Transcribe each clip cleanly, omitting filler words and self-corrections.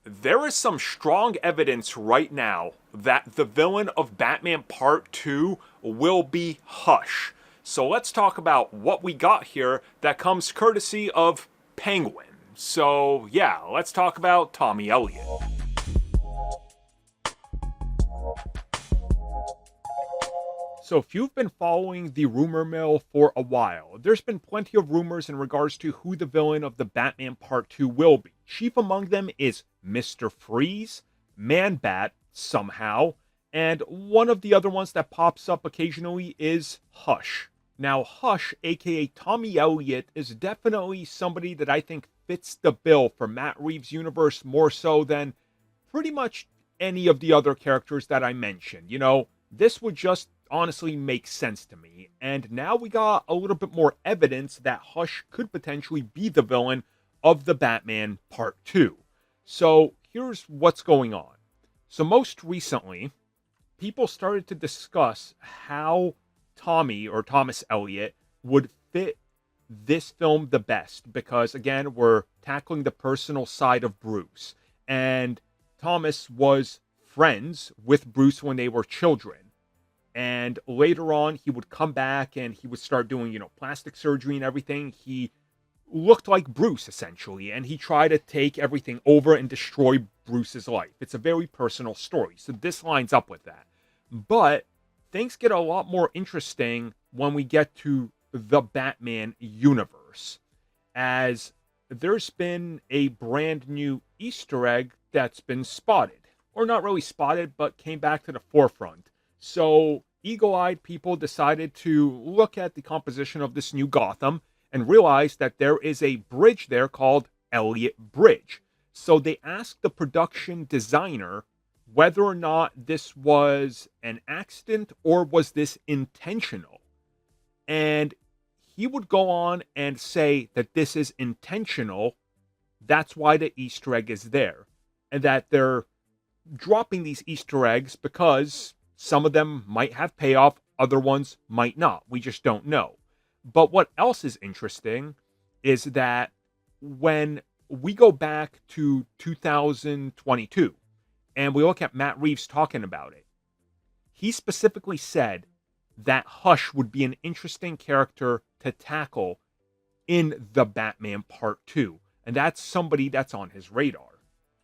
There is some strong evidence right now that the villain of Batman Part 2 will be Hush. So let's talk about what we got here that comes courtesy of Penguin. So yeah, let's talk about Tommy Elliott. So if you've been following the rumor mill for a while, there's been plenty of rumors in regards to who the villain of the Batman Part 2 will be. Chief among them is Mr. Freeze, Man-Bat, somehow, and one of the other ones that pops up occasionally is Hush. Now, Hush, aka Tommy Elliott, is definitely somebody that I think fits the bill for Matt Reeves' universe more so than pretty much any of the other characters that I mentioned. This would just honestly makes sense to me. And now we got a little bit more evidence that Hush could potentially be the villain of the Batman Part 2. So here's what's going on. So most recently, people started to discuss how Tommy or Thomas Elliott would fit this film the best because, again, we're tackling the personal side of Bruce. And Thomas was friends with Bruce when they were children. And later on, he would come back and he would start doing, plastic surgery and everything. He looked like Bruce, essentially, and he tried to take everything over and destroy Bruce's life. It's a very personal story, so this lines up with that. But things get a lot more interesting when we get to the Batman universe, as there's been a brand new Easter egg that's been spotted. Or not really spotted, but came back to the forefront. So eagle-eyed people decided to look at the composition of this new Gotham and realized that there is a bridge there called Elliott Bridge. So they asked the production designer whether or not this was an accident or was this intentional. And he would go on and say that this is intentional. That's why the Easter egg is there. And that they're dropping these Easter eggs because some of them might have payoff, other ones might not. We just don't know. But what else is interesting is that when we go back to 2022 and we look at Matt Reeves talking about it, he specifically said that Hush would be an interesting character to tackle in the Batman Part 2. And that's somebody that's on his radar.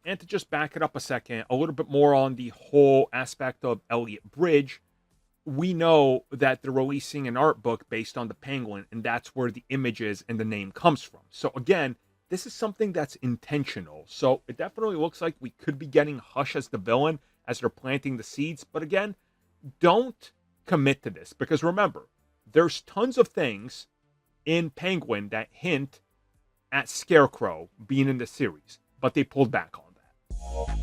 And to just back it up a second, a little bit more on the whole aspect of Elliott Bridge, we know that they're releasing an art book based on the Penguin, and that's where the images and the name comes from. So again, this is something that's intentional. So it definitely looks like we could be getting Hush as the villain as they're planting the seeds. But again, don't commit to this, because remember, there's tons of things in Penguin that hint at Scarecrow being in the series, but they pulled back on that.